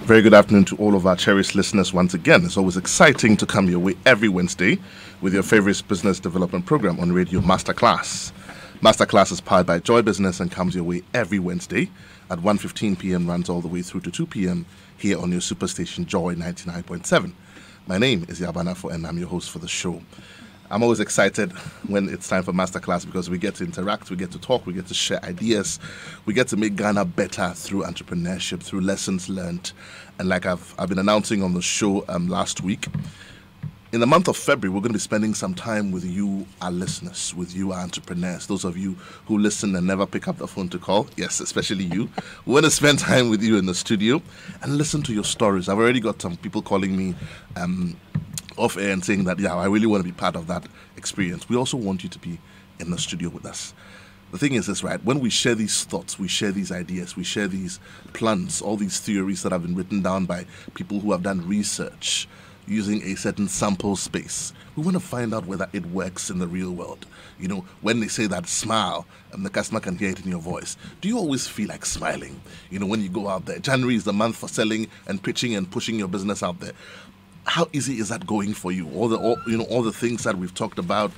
Very good afternoon to all of our cherished listeners once again. It's always exciting to come your way every Wednesday with your favorite business development program on Radio Masterclass. Masterclass is powered by Joy Business and comes your way every Wednesday at 1:15 p.m. runs all the way through to 2 p.m. here on your superstation Joy 99.7. My name is Yabanafo and I'm your host for the show. I'm always excited when it's time for Masterclass because we get to interact, we get to talk, we get to share ideas, we get to make Ghana better through entrepreneurship, through lessons learned. And like I've been announcing on the show last week, in the month of February, we're going to be spending some time with you, our listeners, with you, our entrepreneurs, those of you who listen and never pick up the phone to call. Yes, especially you. We want to spend time with you in the studio and listen to your stories. I've already got some people calling me off air and saying that, yeah, I really want to be part of that experience. We also want you to be in the studio with us. The thing is this, right? When we share these thoughts, we share these ideas, we share these plans, all these theories that have been written down by people who have done research using a certain sample space. We want to find out whether it works in the real world. You know, when they say that smile and the customer can hear it in your voice, do you always feel like smiling? You know, when you go out there, January is the month for selling and pitching and pushing your business out there. How easy is that going for you? All the things that we've talked about,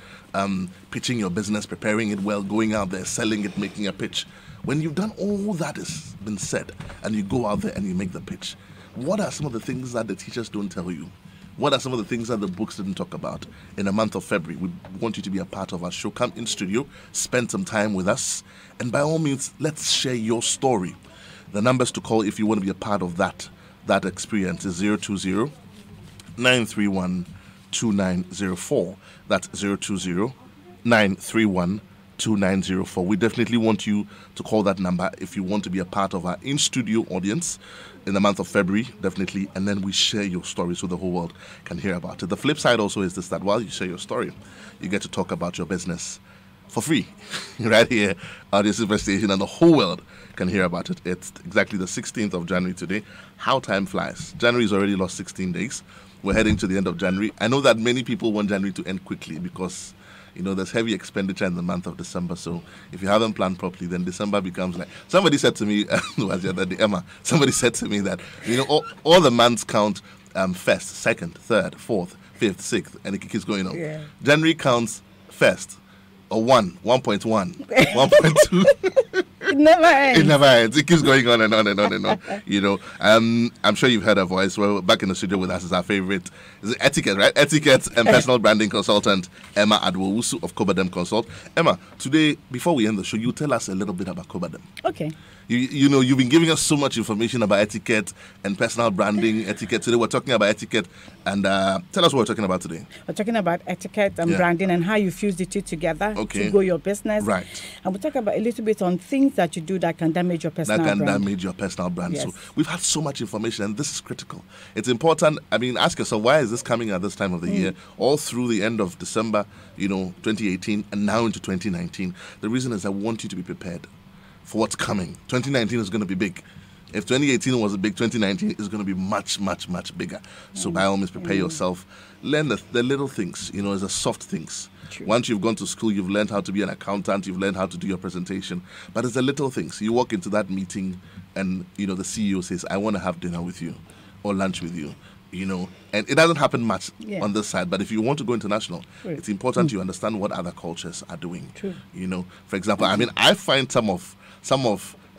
pitching your business, preparing it well, going out there, selling it, making a pitch. When you've done all that has been said and you go out there and you make the pitch, what are some of the things that the teachers don't tell you? What are some of the things that the books didn't talk about? In the month of February, we want you to be a part of our show. Come in studio, spend some time with us, and by all means, let's share your story. The numbers to call if you want to be a part of that experience is 020-931-2904. That's 020-931-2904. We definitely want you to call that number if you want to be a part of our in-studio audience in the month of February, definitely, and then we share your story so the whole world can hear about it. The flip side also is this, that while you share your story, you get to talk about your business for free right here on the superstation, and the whole world can hear about it. It's exactly the 16th of January today. How time flies. January's already lost 16 days. We're heading to the end of January. I know that many people want January to end quickly because, you know, there's heavy expenditure in the month of December. So if you haven't planned properly, then December becomes like... Somebody said to me, was the other day, Emma, somebody said to me that, you know, all the months count first, second, third, fourth, fifth, sixth, and it keeps going on. Yeah. January counts first, or 1.1, 1.2. It never ends. It never ends. It keeps going on and on and on and on. You know, I'm sure you've heard her voice. Well, back in the studio with us is our favorite, is it Etiquette, right? Etiquette and personal branding consultant, Emma Adwowusu of Kobadem Consult. Emma, today, before we end the show, you tell us a little bit about Kobadem. Okay. You know, you've been giving us so much information about etiquette and personal branding, etiquette. Today we're talking about etiquette, and tell us what we're talking about today. We're talking about etiquette and branding and how you fuse the two together to grow your business. Right. And we'll talk about a little bit on things that you do that can damage your personal brand. Damage your personal brand. Yes. So we've had so much information, and this is critical. It's important. I mean, ask yourself, why is this coming at this time of the year, all through the end of December, 2018, and now into 2019? The reason is I want you to be prepared for what's coming. 2019 is going to be big. If 2018 was big, 2019 is going to be much, much, much bigger. So by all means, prepare yourself. Learn the little things, it's the soft things. True. Once you've gone to school, you've learned how to be an accountant, you've learned how to do your presentation. But it's the little things. You walk into that meeting and, the CEO says, I want to have dinner with you or lunch with you. And it doesn't happen much on this side. But if you want to go international, it's important you understand what other cultures are doing. True. For example, I find some of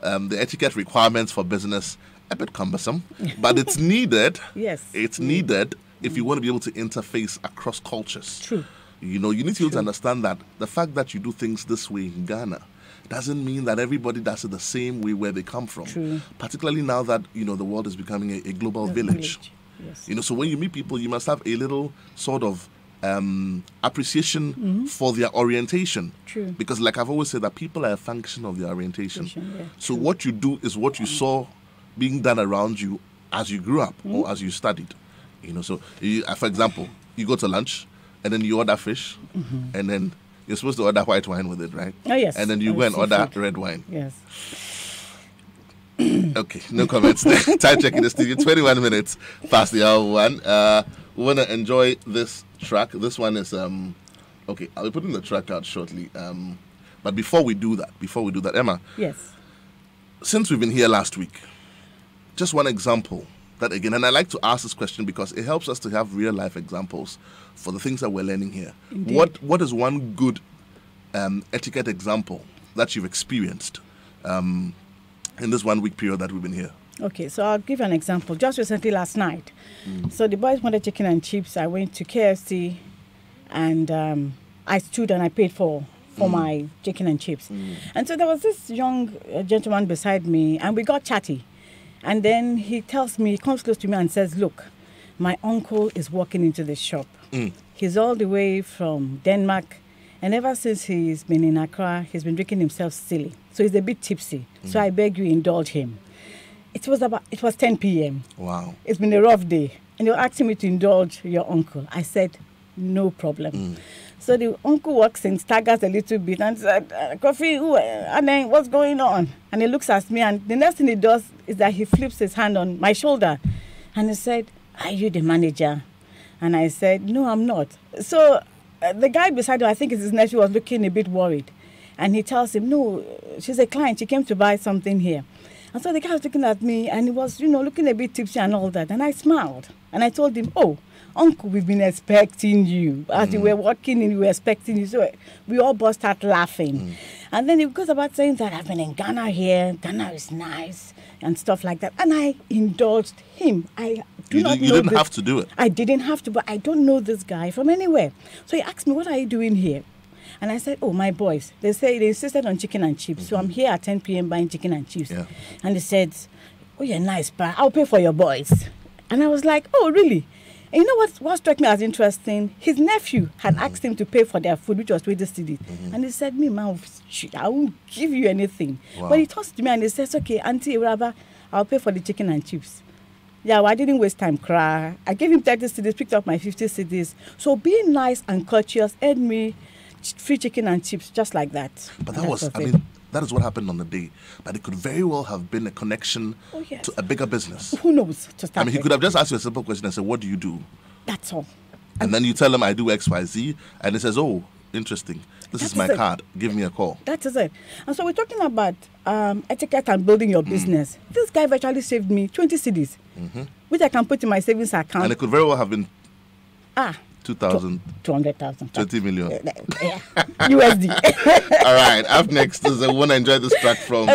the etiquette requirements for business a bit cumbersome, but it's needed. Yes. It's needed if you want to be able to interface across cultures. True. You need to be able to understand that the fact that you do things this way in Ghana doesn't mean that everybody does it the same way where they come from. True. Particularly now that, the world is becoming a global village. Yes. So when you meet people, you must have a little sort of appreciation for their orientation. True. Because like I've always said, that people are a function of their orientation. So true. what you do is what you saw being done around you as you grew up or as you studied. So for example, you go to lunch and then you order fish and then you're supposed to order white wine with it, right? Oh, yes. And then you go and order red wine. Yes. Okay, no comments. Time check in the studio, 21 minutes past the hour 1. We want to enjoy this track. This one is, okay, I'll be putting the track out shortly. But before we do that, Emma. Yes. Since we've been here last week, just one example that again. And I like to ask this question because it helps us to have real life examples for the things that we're learning here. Indeed. What is one good etiquette example that you've experienced in this 1 week period that we've been here? Okay, so I'll give an example. Just recently last night, so the boys wanted chicken and chips. I went to KFC and I stood and I paid for my chicken and chips. And so there was this young gentleman beside me and we got chatty. And then he comes close to me and says, look, my uncle is walking into the shop. He's all the way from Denmark. And ever since he's been in Accra, he's been drinking himself silly. So he's a bit tipsy. So I beg you, indulge him. It was 10 p.m. Wow. It's been a rough day. And you're asking me to indulge your uncle. I said, no problem. So the uncle walks in, staggers a little bit and said, Kofi, and then what's going on? And he looks at me and the next thing he does is that he flips his hand on my shoulder. And he said, are you the manager? And I said, no, I'm not. So the guy beside him, I think it's his nephew, was looking a bit worried. And he tells him, no, she's a client. She came to buy something here. And so the guy was looking at me and he was, looking a bit tipsy and all that. And I smiled. And I told him, oh, uncle, we've been expecting you. As we were walking in, we were expecting you. So we all burst out laughing. And then he goes about saying that I've been in Ghana here. Ghana is nice and stuff like that. And I indulged him. You didn't have to do it. I didn't have to, but I don't know this guy from anywhere. So he asked me, what are you doing here? And I said, oh, my boys, they insisted on chicken and chips. So I'm here at 10 p.m. buying chicken and chips. Yeah. And he said, oh, you're nice, but I'll pay for your boys. And I was like, oh, really? And you know what struck me as interesting? His nephew had asked him to pay for their food, which was 20 cedis. And he said, me, man, I won't give you anything. Wow. But he turns to me and he says, okay, Auntie Rabba, I'll pay for the chicken and chips. Yeah, well, I didn't waste time cry. I gave him 30 cedis, picked up my 50 cedis. So being nice and courteous earned me free chicken and chips just like that. But that is what happened on the day. But it could very well have been a connection to a bigger business. Who knows? He could have just asked you a simple question and said, what do you do? That's all. And then you tell him I do X, Y, Z. And he says, oh, interesting. This is my card. Give me a call. That is it. And so we're talking about etiquette and building your business. This guy virtually saved me 20 cedis, which I can put in my savings account. And it could very well have been 2,000. 200,000. 20 million. Yeah. USD. All right. Up next is I want to enjoy this track from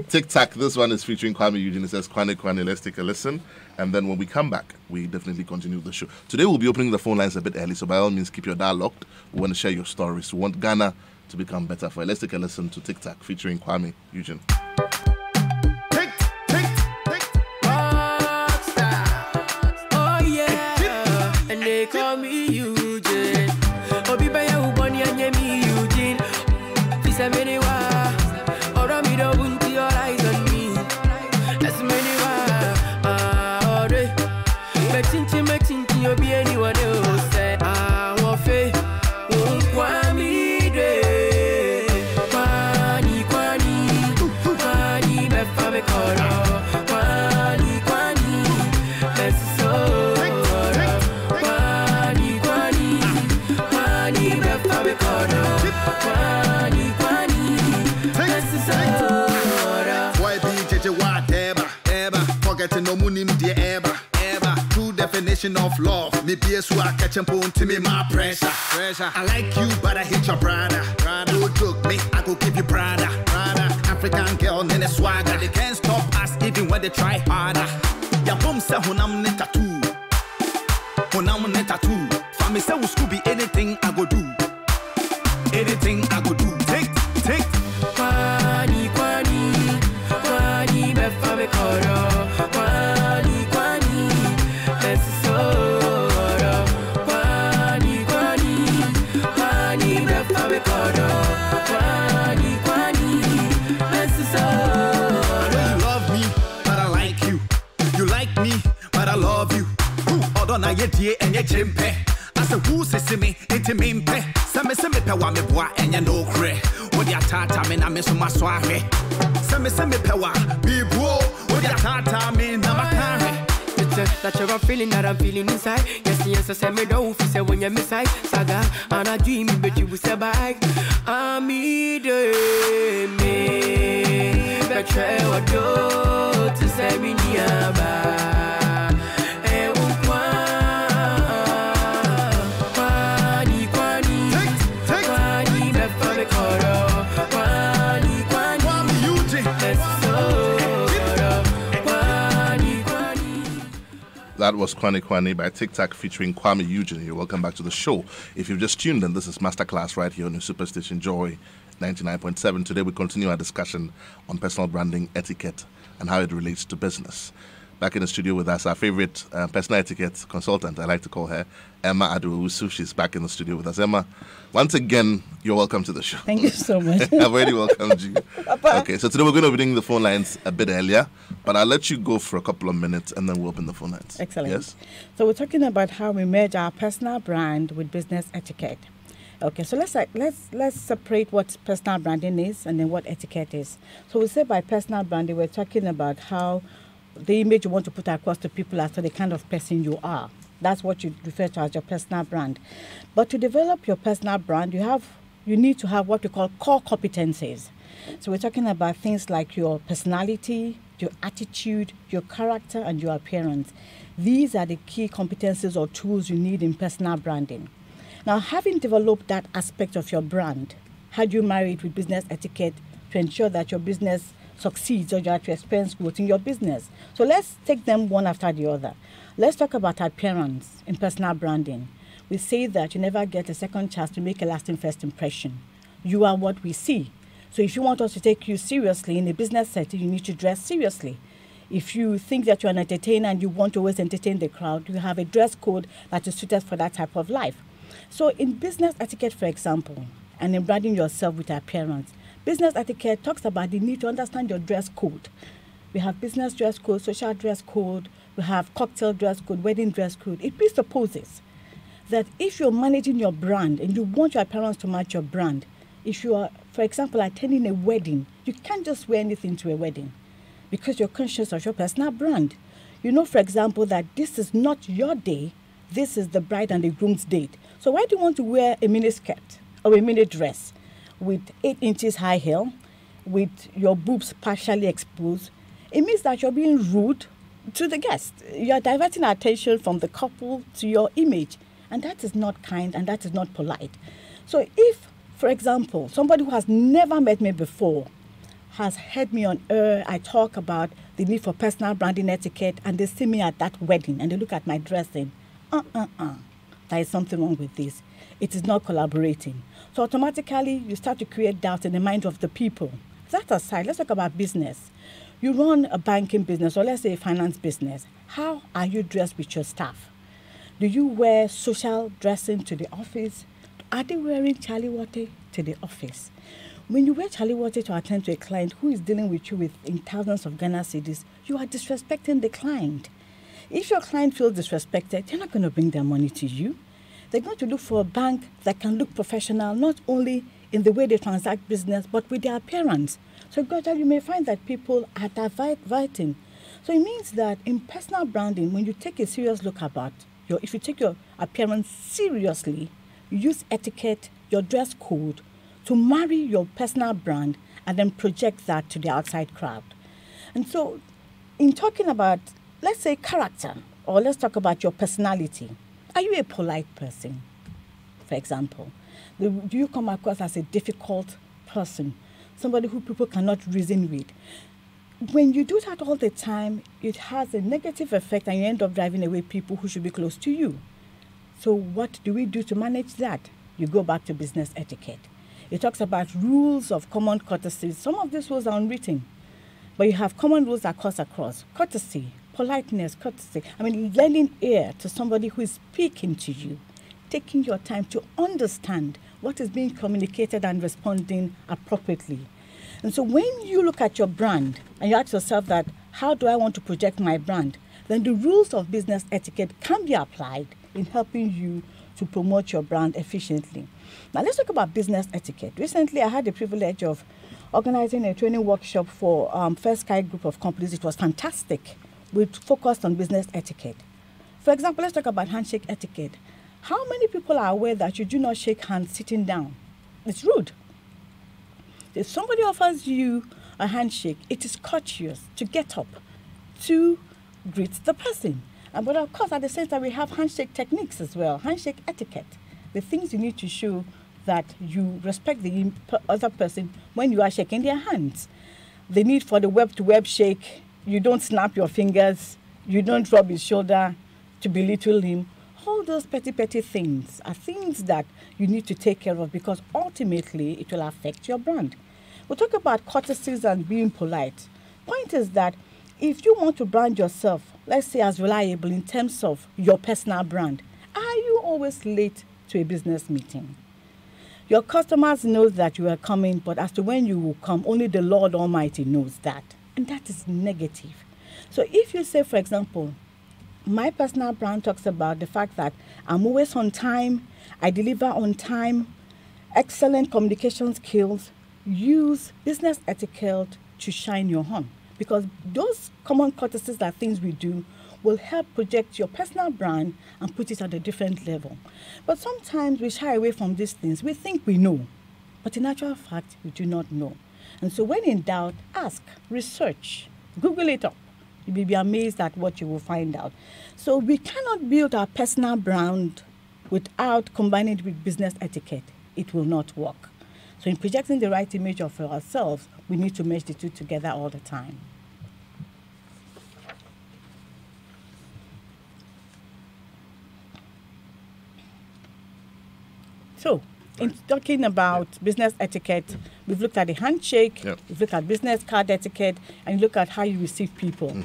TikTok. This one is featuring Kwame Eugene. It says, Kwane, let's take a listen. And then when we come back, we definitely continue the show. Today we'll be opening the phone lines a bit early, so by all means, keep your dial locked. We want to share your stories. We want Ghana to become better for it. Let's take a listen to TikTok featuring Kwame Eugene. Call me Eugene. Obi Baya Uboni and Yemi Eugene. This a many wa. Or me don't want your eyes on me. That's many wa. Metinti, you'll be anyone else. Wafe. Kwame de. Kwani, Befame Koro. Kwani, let's so. Forgetting no money, dear ever. True definition of love. Me be a swag catch and pull to me my pressure. I like you, but I hate your brother. Don't joke me, I go give you Prada. African girl, nene swagger. They can't stop us even when they try harder. Ya boom say honam ne tattoo. Honam ne tattoo. For me say we Scooby anything I go do. Anything I go do. Take. Kwani, Befame Koro. Kwani, let's so. Kwani, Befame Koro. Kwani, let's so. I know you love me, but I like you. You like me, but I love you. Odona ye die enye chimpe. Asa who se me into me mpe. Same pe wa me boa enye no kre. Odi atata me na me so maswahe. Same pe wa be bro. Odi atata me na makare. It's a natural feeling that I'm feeling inside. Yes, I say me don't feel say when you're inside. Saga, and I dream but you will say bye. I'm me, but try what to say me nearby. was Kwani Kwani by Tic Tac featuring Kwame Eugene. You're welcome back to the show. If you've just tuned in, this is Masterclass right here on your Superstation Joy 99.7. Today we continue our discussion on personal branding, etiquette, and how it relates to business. Back in the studio with us, our favorite personal etiquette consultant, I like to call her, Emma Aduwusu. She's back in the studio with us. Emma, once again, you're welcome to the show. Thank you so much. I've already welcomed you. Okay, so today we're going to be doing the phone lines a bit earlier, but I'll let you go for a couple of minutes and then we'll open the phone lines. Excellent. Yes? So we're talking about how we merge our personal brand with business etiquette. Okay, so let's separate what personal branding is and then what etiquette is. So we say by personal branding, we're talking about how the image you want to put across to people as to the kind of person you are. That's what you refer to as your personal brand. But to develop your personal brand, you need to have what we call core competencies. So we're talking about things like your personality, your attitude, your character, and your appearance. These are the key competencies or tools you need in personal branding. Now, having developed that aspect of your brand, how do you marry it with business etiquette to ensure that your business succeeds or you have to experience growth in your business? So let's take them one after the other. Let's talk about appearance in personal branding. We say that you never get a second chance to make a lasting first impression. You are what we see. So if you want us to take you seriously in a business setting, you need to dress seriously. If you think that you're an entertainer and you want to always entertain the crowd, you have a dress code that is suited for that type of life. So in business etiquette, for example, and in branding yourself with appearance, business etiquette talks about the need to understand your dress code. We have business dress code, social dress code, we have cocktail dress code, wedding dress code. It presupposes that if you're managing your brand and you want your appearance to match your brand, if you are, for example, attending a wedding, you can't just wear anything to a wedding because you're conscious of your personal brand. You know, for example, that this is not your day, this is the bride and the groom's date. So why do you want to wear a mini skirt or a mini dress with 8 inches high heel, with your boobs partially exposed? It means that you're being rude to the guest. You're diverting attention from the couple to your image. And that is not kind and that is not polite. So if, for example, somebody who has never met me before has heard me on air, I talk about the need for personal branding etiquette, and they see me at that wedding and they look at my dressing, there is something wrong with this. It is not collaborating. So automatically, you start to create doubt in the mind of the people. That aside, let's talk about business. You run a banking business, or let's say a finance business. How are you dressed with your staff? Do you wear social dressing to the office? Are they wearing chaliwate to the office? When you wear chaliwate to attend to a client who is dealing with you in thousands of Ghana cedis, you are disrespecting the client. If your client feels disrespected, they're not going to bring their money to you. They're going to look for a bank that can look professional, not only in the way they transact business, but with their appearance. So gradually you may find that people are diverting. So it means that in personal branding, when you take a serious look about if you take your appearance seriously, you use etiquette, your dress code, to marry your personal brand and then project that to the outside crowd. And so in talking about, let's say, character, or let's talk about your personality. Are you a polite person, for example? Do you come across as a difficult person, somebody who people cannot reason with? When you do that all the time, it has a negative effect and you end up driving away people who should be close to you. So what do we do to manage that? You go back to business etiquette. It talks about rules of common courtesies. Some of these rules are unwritten, but you have common rules that cross across. Courtesy, politeness, courtesy. Lending ear to somebody who is speaking to you, taking your time to understand what is being communicated and responding appropriately. And so when you look at your brand and you ask yourself that, how do I want to project my brand? Then the rules of business etiquette can be applied in helping you to promote your brand efficiently. Now let's talk about business etiquette. Recently, I had the privilege of organizing a training workshop for First Sky group of companies. It was fantastic. We focused on business etiquette. For example, let's talk about handshake etiquette. How many people are aware that you do not shake hands sitting down? It's rude. If somebody offers you a handshake, it is courteous to get up to greet the person. But of course, at the same time, we have handshake techniques as well, handshake etiquette. The things you need to show that you respect the other person when you are shaking their hands. The need for the web-to-web shake, you don't snap your fingers, you don't rub his shoulder, to belittle him. All those petty things are things that you need to take care of, because ultimately it will affect your brand. We'll talk about courtesies and being polite. Point is that if you want to brand yourself, let's say as reliable in terms of your personal brand, are you always late to a business meeting? Your customers know that you are coming, but as to when you will come, only the Lord Almighty knows that. And that is negative. So if you say, for example, my personal brand talks about the fact that I'm always on time, I deliver on time, excellent communication skills, use business etiquette to shine your horn. Because those common courtesies are things we do will help project your personal brand and put it at a different level. But sometimes we shy away from these things. We think we know, but in actual fact, we do not know. And so when in doubt, ask, research, Google it up. You will be amazed at what you will find out. So we cannot build our personal brand without combining it with business etiquette. It will not work. So in projecting the right image of ourselves, we need to merge the two together all the time. So, in talking about business etiquette, we've looked at the handshake, we've looked at business card etiquette, and you look at how you receive people.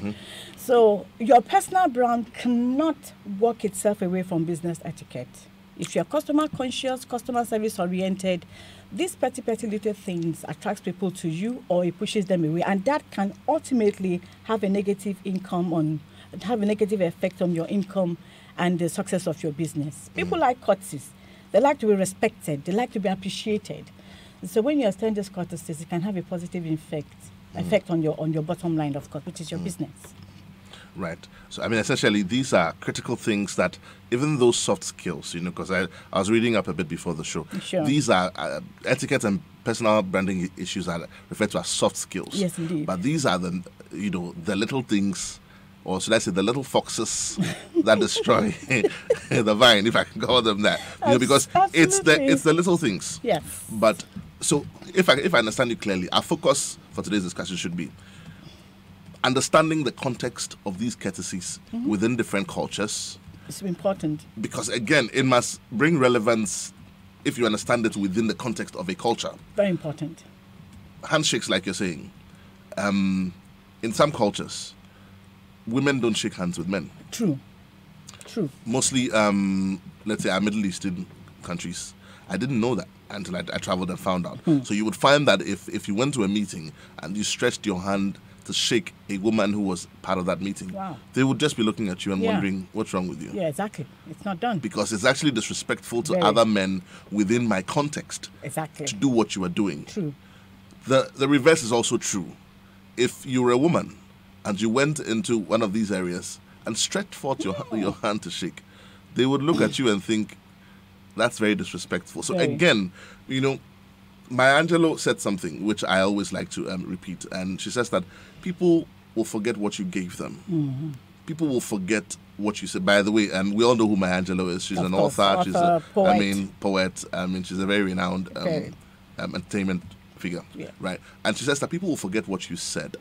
So, your personal brand cannot work itself away from business etiquette. If you're customer conscious, customer service oriented, these petty little things attracts people to you or it pushes them away, and that can ultimately have a negative effect on your income and the success of your business. People like courtesies. They like to be respected. They like to be appreciated. So when you extend these courtesies, it can have a positive effect on your bottom line, of course, which is your business. Right. So, I mean, essentially, these are critical things that even those soft skills, because I was reading up a bit before the show. Sure. These are etiquette and personal branding issues are referred to as soft skills. Yes, indeed. But these are the little things, or should I say the little foxes that destroy the vine, if I can call them that. Because it's the little things. Yes. But so if I understand you clearly, our focus for today's discussion should be understanding the context of these courtesies within different cultures. It's important. Because again, it must bring relevance if you understand it within the context of a culture. Very important. Handshakes, like you're saying. In some cultures, women don't shake hands with men. True. Mostly, let's say, our Middle Eastern countries. I didn't know that until I traveled and found out. So you would find that if you went to a meeting and you stretched your hand to shake a woman who was part of that meeting, they would just be looking at you and wondering, what's wrong with you? Yeah, exactly. It's not done. Because it's actually disrespectful to other men within my context to do what you are doing. True. The reverse is also true. If you were a woman and you went into one of these areas and stretched forth your hand to shake, they would look at you and think, that's very disrespectful. So again, Maya Angelou said something which I always like to repeat, and she says that people will forget what you gave them. People will forget what you said. By the way, and we all know who Maya Angelou is. She's an author. She's a poet. She's a very renowned entertainment figure, right? And she says that people will forget what you said.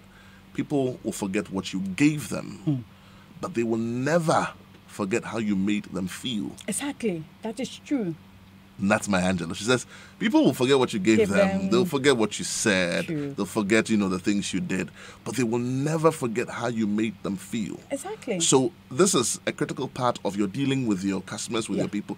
People will forget what you gave them, but they will never forget how you made them feel. Exactly. That is true. And that's Maya Angelou. She says, people will forget what you gave them. They'll forget what you said. True. They'll forget, the things you did. But they will never forget how you made them feel. Exactly. So this is a critical part of your dealing with your customers, with your people.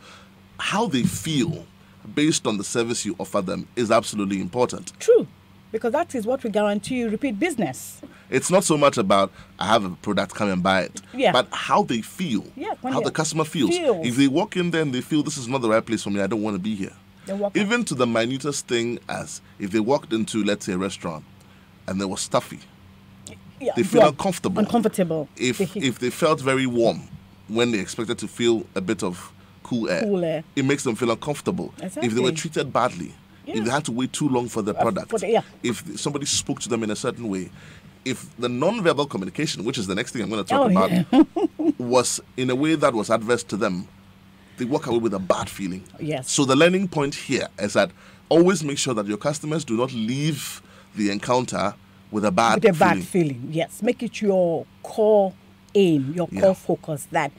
How they feel based on the service you offer them is absolutely important. True. Because that is what we guarantee you repeat business. It's not so much about, I have a product, come and buy it. But how they feel. How the customer feels. If they walk in there and they feel this is not the right place for me, I don't want to be here. Even to the minutest thing as if they walked into, let's say, a restaurant and there was stuffy. They feel uncomfortable. If they felt very warm when they expected to feel a bit of cool air, it makes them feel uncomfortable. Exactly. If they were treated badly, if they had to wait too long for the product, if somebody spoke to them in a certain way, if the non-verbal communication, which is the next thing I'm going to talk about, was in a way that was adverse to them, they walk away with a bad feeling. Yes. So the learning point here is that always make sure that your customers do not leave the encounter with a bad feeling. Yes. Make it your core aim, your core focus, that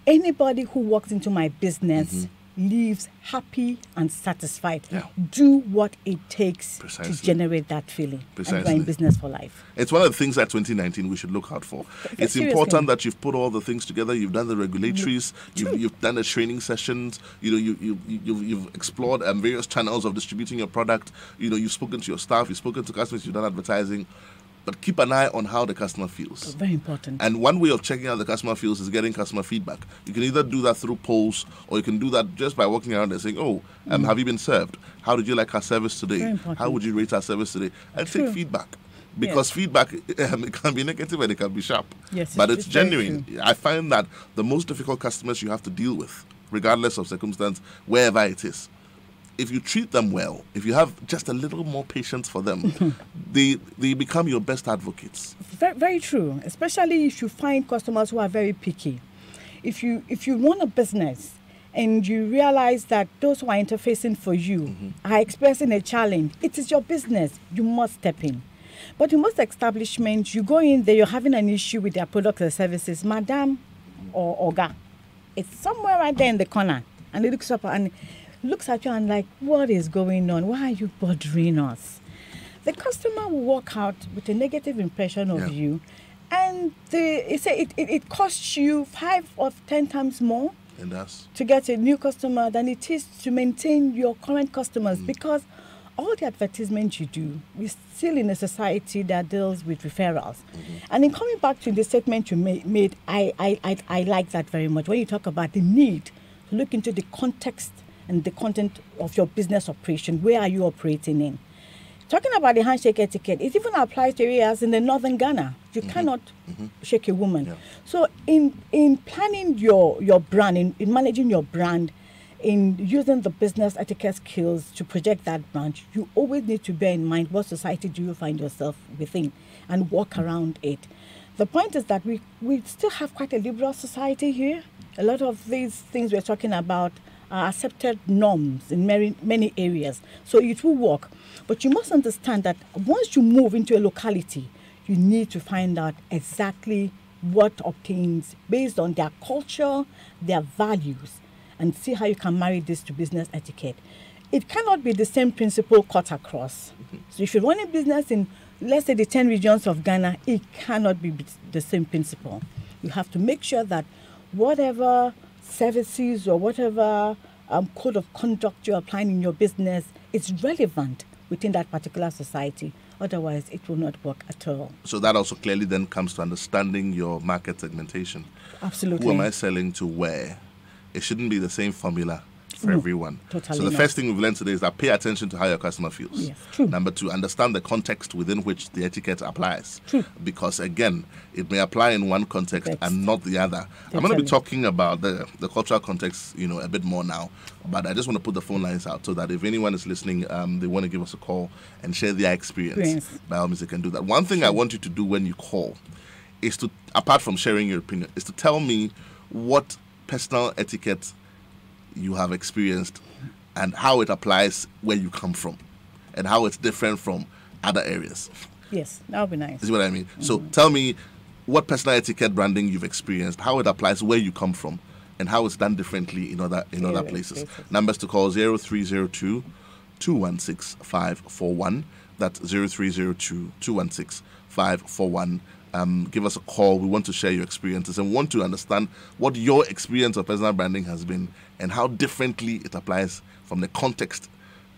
anybody who walks into my business leaves happy and satisfied. Yeah. Do what it takes Precisely. to generate that feeling. Precisely. And you're in business for life. It's one of the things that 2019 we should look out for. It's Seriously. important that you've put all the things together. You've done the regulatories. You've done the training sessions. You've explored various channels of distributing your product. You've spoken to your staff. You've spoken to customers. You've done advertising. But keep an eye on how the customer feels. Very important. And one way of checking how the customer feels is getting customer feedback. You can either do that through polls, or you can do that just by walking around and saying, have you been served? How did you like our service today? Very important. How would you rate our service today? And True. take feedback. Because feedback, it can be negative and it can be sharp. Yes, but it's it's very genuine. true. I find that the most difficult customers you have to deal with, regardless of circumstance, wherever it is, if you treat them well, if you have just a little more patience for them, they become your best advocates. Very, very true. Especially if you find customers who are very picky. If you run a business and you realize that those who are interfacing for you are expressing a challenge, it is your business. You must step in. But in most establishments, you go in there, you're having an issue with their products or services, madam or oga. It's somewhere right there in the corner. And he looks up and looks at you and like, what is going on? Why are you bothering us? The customer will walk out with a negative impression of you, and it costs you 5 or 10 times more to get a new customer than it is to maintain your current customers, because all the advertisements you do, we're still in a society that deals with referrals. And in coming back to the statement you made, I like that very much. When you talk about the need to look into the context and the content of your business operation, where are you operating in? Talking about the handshake etiquette, it even applies to areas in the northern Ghana. You cannot shake a woman. Yeah. So in planning your brand, in managing your brand, in using the business etiquette skills to project that brand, you always need to bear in mind what society do you find yourself within and walk around it. The point is that we still have quite a liberal society here. A lot of these things we're talking about are accepted norms in many areas. So it will work. But you must understand that once you move into a locality, you need to find out exactly what obtains based on their culture, their values, and see how you can marry this to business etiquette. It cannot be the same principle cut across. So if you run a business in, let's say, the 10 regions of Ghana, it cannot be the same principle. You have to make sure that whatever services or whatever code of conduct you're applying in your business is relevant within that particular society. Otherwise, it will not work at all. So that also clearly then comes to understanding your market segmentation. Absolutely. Who am I selling to where? It shouldn't be the same formula for everyone. Totally. So the first thing we've learned today is that pay attention to how your customer feels. Yes, true. Number 2, understand the context within which the etiquette applies. True. Because again, it may apply in one context and not the other. Totally. I'm going to be talking about the cultural context, a bit more now. But I just want to put the phone lines out so that if anyone is listening, they want to give us a call and share their experience. By all means, they can do that. One thing I want you to do when you call is to, apart from sharing your opinion, is to tell me what personal etiquette you have experienced and how it applies where you come from and how it's different from other areas. Yes, that would be nice. Is what I mean. So tell me what personal etiquette branding you've experienced, how it applies where you come from, and how it's done differently in other places. Numbers to call 0302 216 541. That's 0302 216 541. Give us a call. We want to share your experiences and want to understand what your experience of personal branding has been and how differently it applies from the context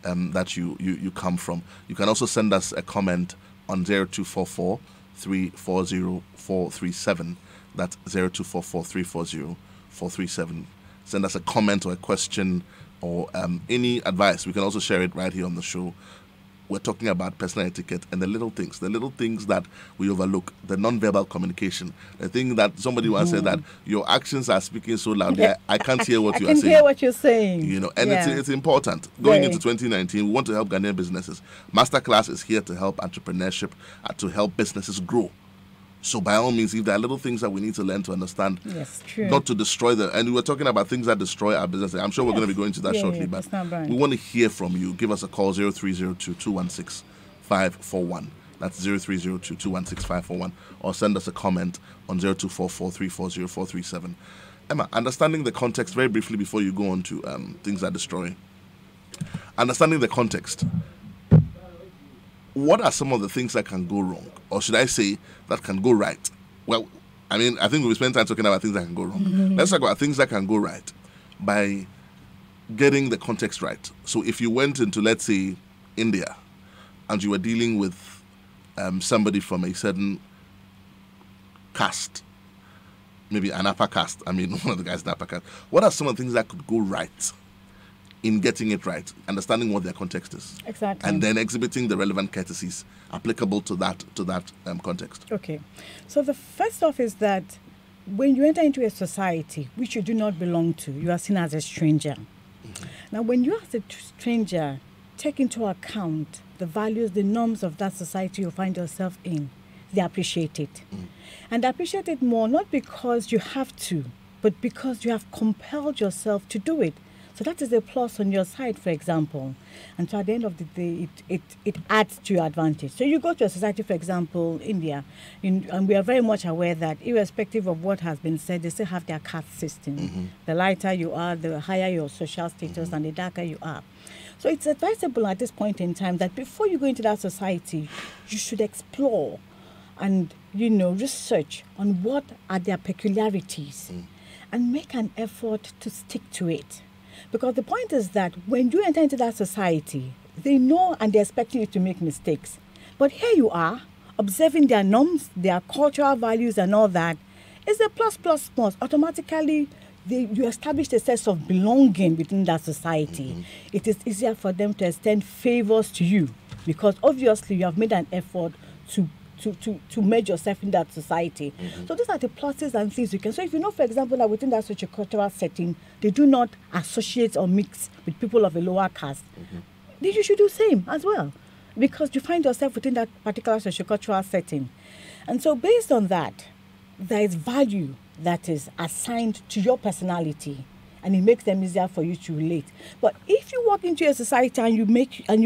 that you come from. You can also send us a comment on 0244 340 437. That's 0244 340 437. Send us a comment or a question or any advice. We can also share it right here on the show. We're talking about personal etiquette and the little things that we overlook, the nonverbal communication, the thing that somebody once said that your actions are speaking so loudly, I can't hear what you are saying. I can hear what you're saying. And it's important. Going into 2019, we want to help Ghanaian businesses. Masterclass is here to help entrepreneurship, to help businesses grow. So by all means, if there are little things that we need to learn to understand, yes, true. Not to destroy them. And we were talking about things that destroy our business. I'm sure we're going to be going to that shortly, but we want to hear from you. Give us a call, 0302 216 541. That's 0302 216 541. Or send us a comment on 0244 340 437. Emma, understanding the context very briefly before you go on to things that destroy. Understanding the context. What are some of the things that can go wrong? Or should I say that can go right? Well, I mean, I think we spend time talking about things that can go wrong. Let's talk about things that can go right by getting the context right. So if you went into, let's say, India, and you were dealing with somebody from a certain caste, maybe an upper caste, I mean, one of the guys in upper caste, what are some of the things that could go right in getting it right, understanding what their context is? Exactly. And then exhibiting the relevant courtesies applicable to that context. Okay. So the first off is that when you enter into a society which you do not belong to, you are seen as a stranger. Now, when you as a stranger take into account the values, the norms of that society you find yourself in, they appreciate it. And they appreciate it more, not because you have to, but because you have compelled yourself to do it. So that is a plus on your side, for example. And so at the end of the day, it adds to your advantage. So you go to a society, for example, India, and we are very much aware that irrespective of what has been said, they still have their caste system. The lighter you are, the higher your social status, and the darker you are. So it's advisable at this point in time that before you go into that society, you should explore and, research on what are their peculiarities and make an effort to stick to it. Because the point is that when you enter into that society, they know and they're expecting you to make mistakes. But here you are, observing their norms, their cultural values and all that. It's a plus. Automatically, you establish a sense of belonging within that society. It is easier for them to extend favors to you because obviously you have made an effort to merge yourself in that society. So these are the pluses and things you can. So if you know, for example, that within that sociocultural setting, they do not associate or mix with people of a lower caste, then you should do the same as well, because you find yourself within that particular sociocultural setting. And so based on that, there is value that is assigned to your personality, and it makes them easier for you to relate. But if you walk into a society and you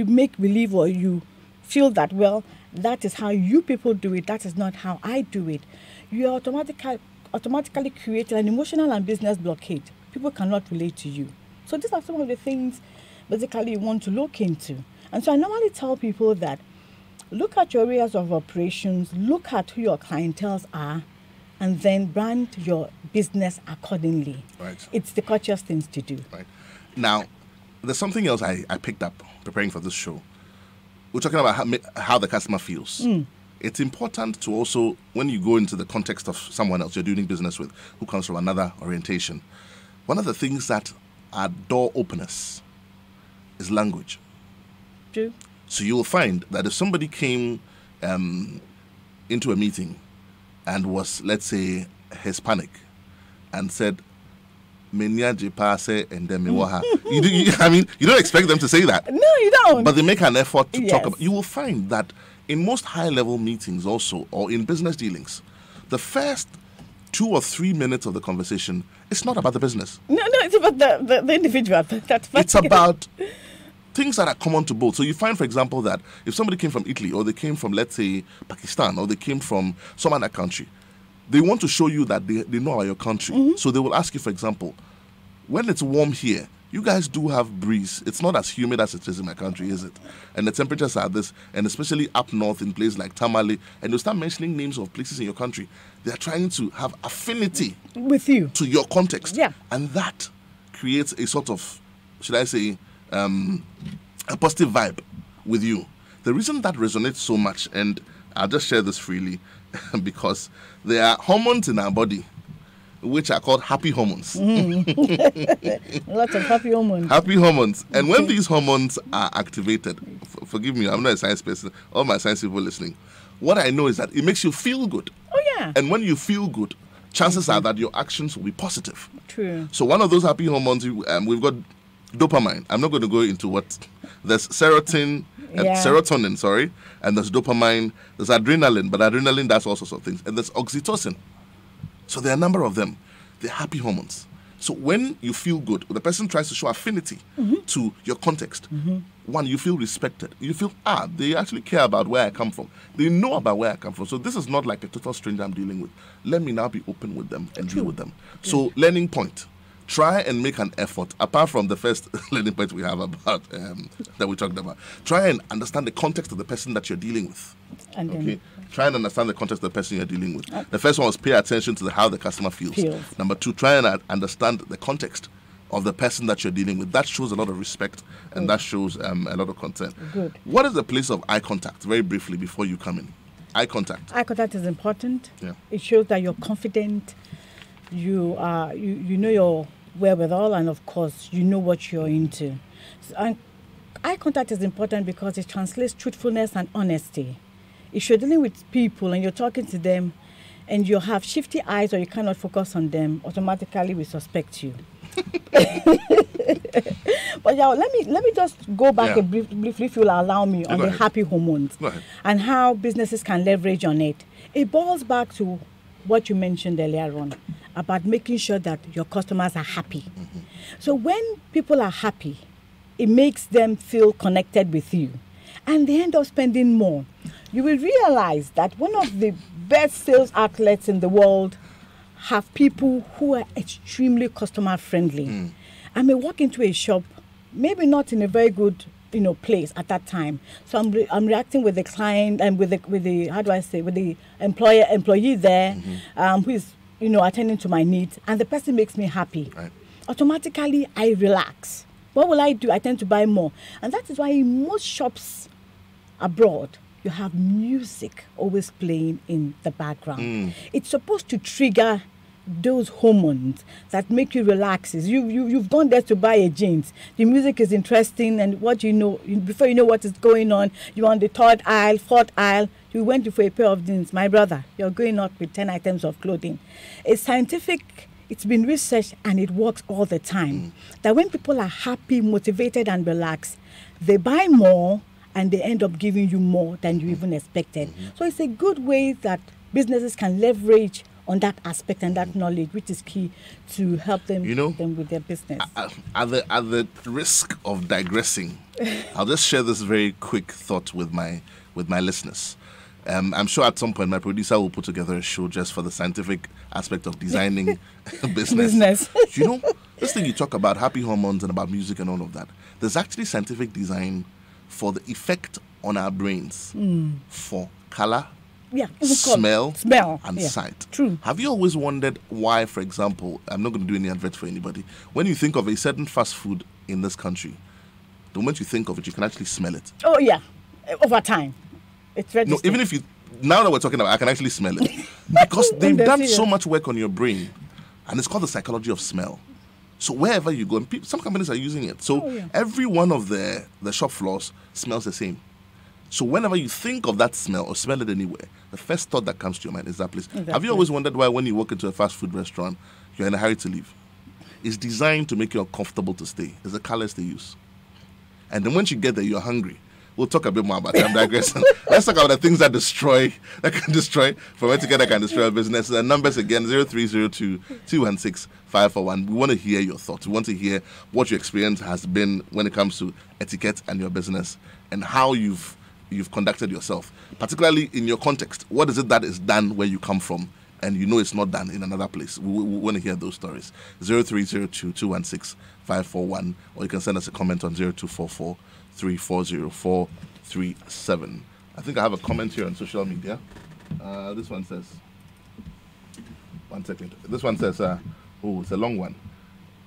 make believe, or you feel that, well, that is how you people do it, that is not how I do it, you automatically create an emotional and business blockade. People cannot relate to you. So these are some of the things basically you want to look into. And so I normally tell people that look at your areas of operations, look at who your clientels are, and then brand your business accordingly. Right. It's the courteous things to do. Right. Now, there's something else I picked up preparing for this show. We're talking about how the customer feels. It's important to also, when you go into the context of someone else you're doing business with who comes from another orientation, one of the things that are door openers is language. True. So you will find that if somebody came into a meeting and was, let's say, Hispanic and said, Menyaji Pase and Demiwaha. You don't expect them to say that. No, you don't. But they make an effort to talk about. You will find that in most high-level meetings also, or in business dealings, the first 2 or 3 minutes of the conversation, it's not about the business. No, it's about the individual. It's about things that are common to both. So you find, for example, that if somebody came from Italy, or they came from, let's say, Pakistan, or they came from some other country, they want to show you that they know about your country. So they will ask you, for example, when it's warm here, you guys do have breeze. It's not as humid as it is in my country, is it? And the temperatures are this, and especially up north in places like Tamale, and you'll start mentioning names of places in your country. They're trying to have affinity with you to your context. Yeah. And that creates a sort of, should I say, a positive vibe with you. The reason that resonates so much, and I'll just share this freely, because there are hormones in our body which are called happy hormones. Lots of happy hormones. Happy hormones. And when these hormones are activated, forgive me, I'm not a science person, all my science people listening, what I know is that it makes you feel good. Oh, yeah. And when you feel good, chances are that your actions will be positive. True. So one of those happy hormones, we've got dopamine. I'm not going to go into what. There's serotonin, and there's dopamine, there's adrenaline, but adrenaline does all sorts of things. And there's oxytocin. So there are a number of them. They're happy hormones. So when you feel good, the person tries to show affinity to your context. One, you feel respected. You feel, they actually care about where I come from. They know about where I come from. So this is not like a total stranger I'm dealing with. Let me now be open with them and deal with them. So learning point. Try and make an effort, apart from the first learning point we have about, that we talked about. Try and understand the context of the person that you're dealing with. Okay? Try and understand the context of the person you're dealing with. The first one was pay attention to how the customer feels. Number two, try and understand the context of the person that you're dealing with. That shows a lot of respect and that shows a lot of concern. Good. What is the place of eye contact, very briefly, before you come in? Eye contact. Eye contact is important. Yeah. It shows that you're confident, you know your wherewithal, and of course, you know what you're into. And eye contact is important because it translates truthfulness and honesty. If you're dealing with people and you're talking to them and you have shifty eyes or you cannot focus on them, automatically we suspect you. But yeah, let me just go back briefly, if you'll allow me, on the happy hormones and how businesses can leverage on it. It boils back to what you mentioned earlier on about making sure that your customers are happy. So when people are happy, it makes them feel connected with you, and they end up spending more. You will realize that one of the best sales outlets in the world have people who are extremely customer friendly. I may walk into a shop, maybe not in a very good place at that time. So I'm reacting with the client and with the how do I say, with the employee there, who is attending to my needs, and the person makes me happy. Right. Automatically I relax. What will I do? I tend to buy more, and that is why in most shops abroad you have music always playing in the background. It's supposed to trigger those hormones that make you relax. You've gone there to buy a jeans. The music is interesting, and what before you know what is going on, you're on the third aisle, fourth aisle. You went for a pair of jeans. My brother, you're going out with 10 items of clothing. It's scientific. It's been researched, and it works all the time. That when people are happy, motivated, and relaxed, they buy more, and they end up giving you more than you even expected. So it's a good way that businesses can leverage on that aspect and that knowledge, which is key to help them, them with their business. At the risk of digressing, I'll just share this very quick thought with my listeners. I'm sure at some point my producer will put together a show just for the scientific aspect of designing business. This thing you talk about, happy hormones and about music and all of that, there's actually scientific design for the effect on our brains for color, smell, and sight. True. Have you always wondered why, for example, I'm not going to do any advert for anybody, when you think of a certain fast food in this country, the moment you think of it, you can actually smell it? Oh, yeah. Over time. It's registered. No, even if now that we're talking about it, I can actually smell it. Because they've done so much work on your brain, and it's called the psychology of smell. So wherever you go, and some companies are using it. So every one of the shop floors smells the same. So whenever you think of that smell or smell it anywhere, the first thought that comes to your mind is that place. Exactly. Have you always wondered why when you walk into a fast food restaurant, you're in a hurry to leave? It's designed to make you uncomfortable to stay. It's the colors they use. And then once you get there, you're hungry. We'll talk a bit more about that. I'm digressing. Let's talk about the things that can destroy, from Etiquette that can destroy a business. The numbers again, 0302-216-541. We want to hear your thoughts. We want to hear what your experience has been when it comes to etiquette and your business and how you've conducted yourself, particularly in your context. What is it that is done where you come from and you know it's not done in another place? We want to hear those stories. 0302-216-541, or you can send us a comment on 0244-340437. I think I have a comment here on social media. This one says, one second. This one says, it's a long one.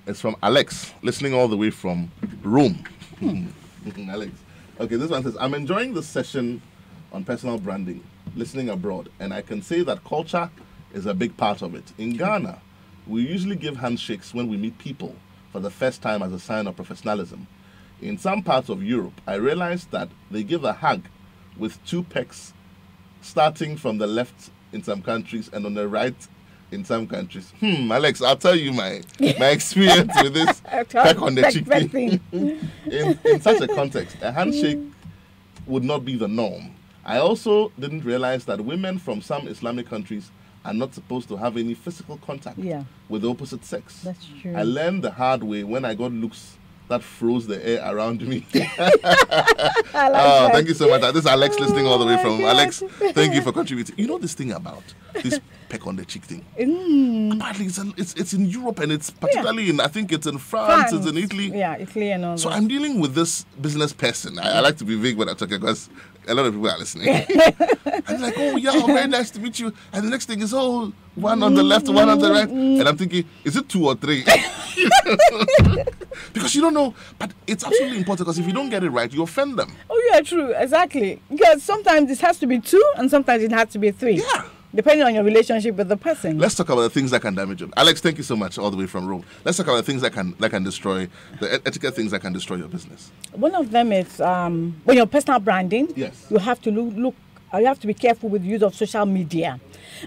It's from Alex, listening all the way from Rome. Alex. Okay, this one says, I'm enjoying this session on personal branding, listening abroad, and I can say that culture is a big part of it. In Ghana, we usually give handshakes when we meet people for the first time as a sign of professionalism. In some parts of Europe, I realized that they give a hug with 2 pecks, starting from the left in some countries and on the right in some countries. Alex, I'll tell you my experience with this peck on the cheek thing. In such a context, a handshake would not be the norm. I also didn't realize that women from some Islamic countries are not supposed to have any physical contact with the opposite sex. That's true. I learned the hard way when I got looks that froze the air around me. Thank you so much. This is Alex listening all the way from Alex. Thank you for contributing. You know this thing about this peck on the cheek thing? Apparently it's in Europe, and it's particularly in, I think it's in France, it's in Italy. Yeah, Italy and all So that. I'm dealing with this business person. I like to be vague when I talk because a lot of people are listening. I'm like, oh yeah, very nice to meet you. And the next thing is, oh, one on the left, one on the right. And I'm thinking, is it 2 or 3? Because you don't know. But it's absolutely important, because if you don't get it right, you offend them. Oh yeah, true, exactly. Because sometimes it has to be 2 and sometimes it has to be 3. Yeah. Depending on your relationship with the person. Let's talk about the things that can damage you. Alex, thank you so much, all the way from Rome. Let's talk about the things that can destroy, the etiquette things that can destroy your business. One of them is when you're personal branding. Yes. You have to look. You have to be careful with the use of social media.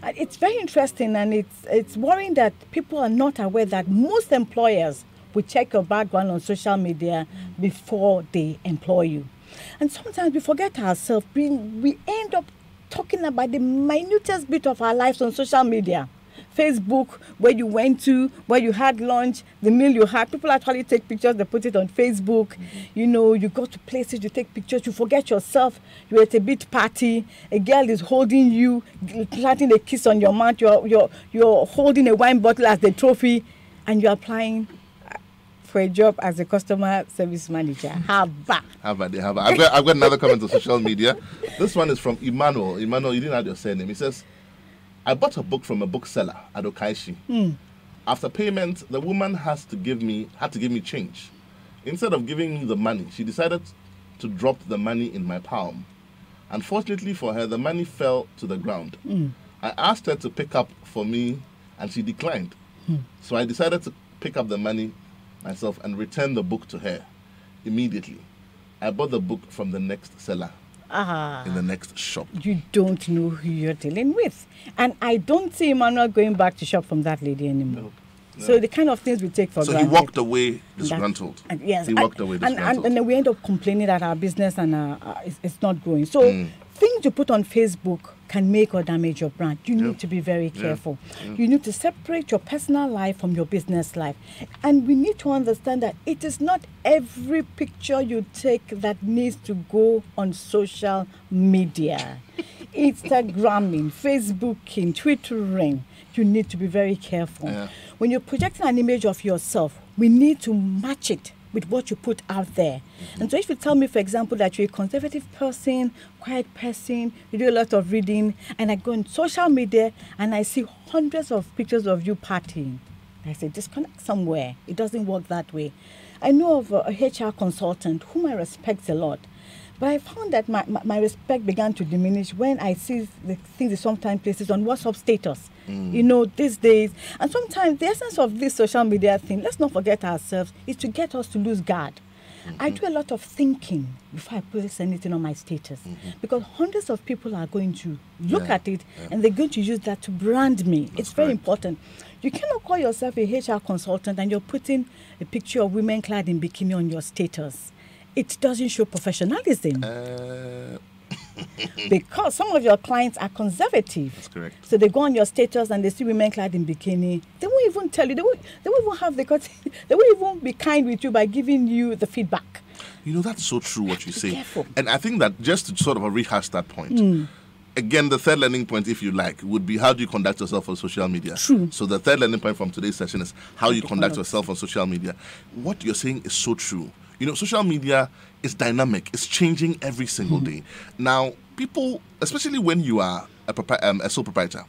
And it's very interesting, and it's worrying that people are not aware that most employers will check your background on social media before they employ you. And sometimes we forget ourselves. We end up talking about the minutest bit of our lives on social media. Facebook, where you went to, where you had lunch, the meal you had. People actually take pictures, they put it on Facebook. You know, you go to places, you take pictures, you forget yourself. You're at a big party, a girl is holding you, planting a kiss on your mouth, you're holding a wine bottle as the trophy, and you're applying for a job as a customer service manager. How about? I've got another comment on social media. This one is from Emmanuel. Emmanuel, you didn't add your surname. He says, I bought a book from a bookseller at Okaishi. After payment, the woman had to give me change. Instead of giving me the money, she decided to drop the money in my palm. Unfortunately for her, the money fell to the ground. I asked her to pick up for me, and she declined. So I decided to pick up the money myself and return the book to her immediately. I bought the book from the next seller in the next shop. You don't know who you're dealing with. And I don't see Emmanuel going back to shop from that lady anymore. No. So the kind of things we take for So granted. he walked away disgruntled. Yes. He walked away disgruntled. And then we end up complaining that our business and it's not growing. So things you put on Facebook can make or damage your brand. You need to be very careful. You need to separate your personal life from your business life. And we need to understand that it is not every picture you take that needs to go on social media. Instagramming, Facebooking, Twittering. You need to be very careful. When you're projecting an image of yourself, we need to match it with what you put out there. And so if you tell me, for example, that you're a conservative person, quiet person, you do a lot of reading, and I go on social media and I see hundreds of pictures of you partying, I say, disconnect somewhere. It doesn't work that way. I know of a HR consultant whom I respect a lot. But I found that my respect began to diminish when I see the things in sometimes places on WhatsApp status. You know, these days. And sometimes the essence of this social media thing, let's not forget ourselves, is to get us to lose guard. I do a lot of thinking before I post anything on my status. Because hundreds of people are going to look at it and they're going to use that to brand me. It's very important. You cannot call yourself a HR consultant and you're putting a picture of women clad in bikini on your status. It doesn't show professionalism. Because some of your clients are conservative. That's correct. So they go on your status and they see women clad in bikini. They won't even tell you. They won't even have the they won't even be kind with you by giving you the feedback. You know, that's so true what you say. Careful. And I think that just to sort of rehash that point, again, the third learning point, if you like, would be how do you conduct yourself on social media? True. So the third learning point from today's session is how you conduct yourself on social media. What you're saying is so true. You know, social media is dynamic. It's changing every single day. Now, people, especially when you are a sole proprietor,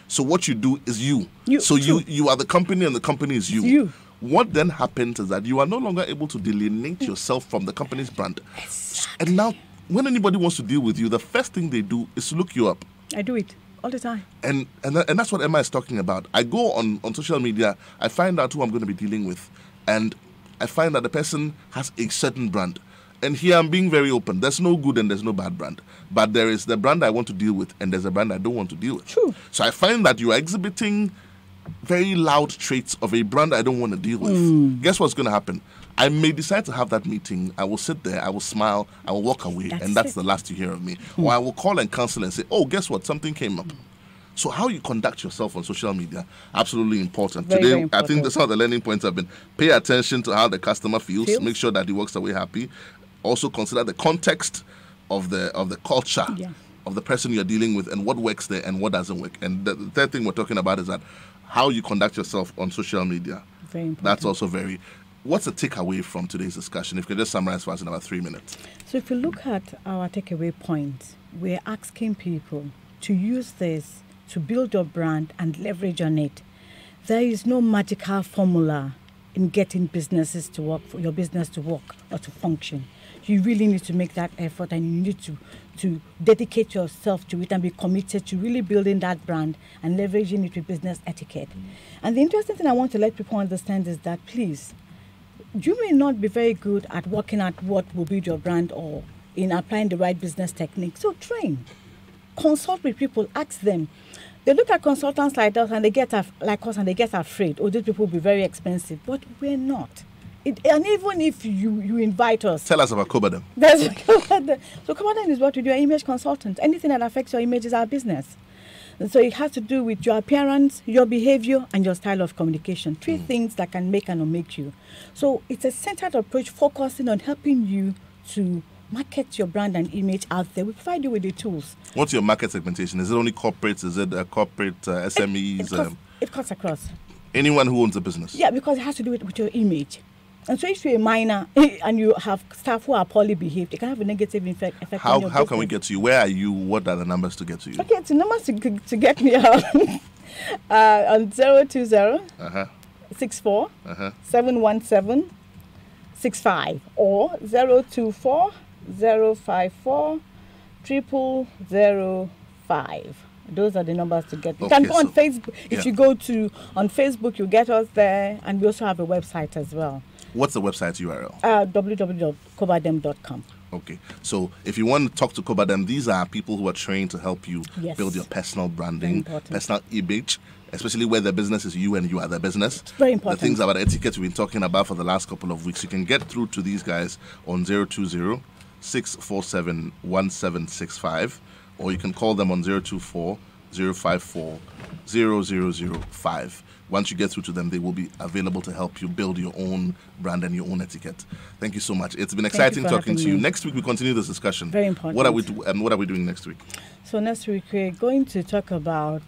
so what you do is you. So you are the company and the company is you. What then happens is that you are no longer able to delineate yourself from the company's brand. Exactly. And now, when anybody wants to deal with you, the first thing they do is to look you up. I do it all the time. And that's what Emma is talking about. I go on social media, I find out who I'm going to be dealing with, and I find that the person has a certain brand. And here I'm being very open. There's no good and there's no bad brand. But there is the brand I want to deal with and there's a brand I don't want to deal with. True. So I find that you are exhibiting very loud traits of a brand I don't want to deal with. Guess what's going to happen? I may decide to have that meeting. I will sit there, I will smile, I will walk away, and that's the last you hear of me. Or I will call and cancel and say, oh, guess what? Something came up. So how you conduct yourself on social media, absolutely important. Very, Today, very I important. think some of the learning points have been pay attention to how the customer feels. Make sure that he walks away happy. Also consider the context of the culture of the person you're dealing with and what works there and what doesn't work. And the third thing we're talking about is that how you conduct yourself on social media. Very important. That's also very... What's the takeaway from today's discussion? If you could just summarize for us in about 3 minutes. So if you look at our takeaway points, we're asking people to use this to build your brand and leverage on it. There is no magical formula in getting businesses to work, for your business to work or to function. You really need to make that effort, and you need to dedicate yourself to it and be committed to really building that brand and leveraging it with business etiquette. And the interesting thing I want to let people understand is that, please, you may not be very good at working at what will build your brand or in applying the right business technique. So train, consult with people, ask them. They look at consultants like us and they get afraid. Oh, these people will be very expensive, but we're not. And even if you invite us, tell us about Cobadem. So Cobadem is what we do, an image consultant. Anything that affects your image is our business. And so it has to do with your appearance, your behavior, and your style of communication. 3 things that can make and unmake you. So it's a centered approach focusing on helping you to market your brand and image out there. We provide you with the tools. What's your market segmentation? Is it only corporates? Is it corporate SMEs? It cuts across. Anyone who owns a business? Yeah, because it has to do with your image. And so if you're a minor and you have staff who are poorly behaved, it can have a negative effect on your business. How can we get to you? Where are you? What are the numbers to get to you? Okay, the numbers to get me out on 020 64 717 65 or 024 054 0005. Those are the numbers to get. You can go on Facebook. If you go on Facebook, you'll get us there. And we also have a website as well. What's the website URL? www.cobadem.com. Okay. So if you want to talk to Cobadem, these are people who are trained to help you build your personal branding, personal image, especially where the business is you and you are the business. It's very important. The things about etiquette we've been talking about for the last couple of weeks. You can get through to these guys on 020 647 1765, or you can call them on 024 054 0005. Once you get through to them, they will be available to help you build your own brand and your own etiquette. Thank you so much. It's been exciting talking to you. Next week, we continue this discussion. Very important. What are we doing next week? So next week, we're going to talk about...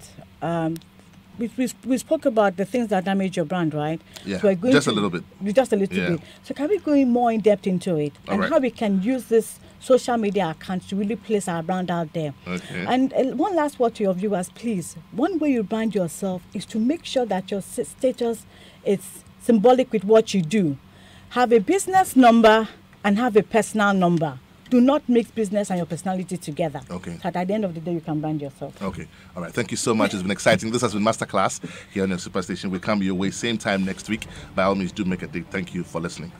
we spoke about the things that damage your brand, right? Yeah, so we're just a little bit. Just a little bit. So can we go in more in depth into it? And how we can use this social media account to really place our brand out there. Okay. And one last word to your viewers, please. One way you brand yourself is to make sure that your status is symbolic with what you do. Have a business number and have a personal number. Do not mix business and your personality together. Okay. So that at the end of the day, you can brand yourself. Okay. All right. Thank you so much. It's been exciting. This has been Masterclass here on your Superstation. We'll come your way same time next week. By all means, do make a date. Thank you for listening.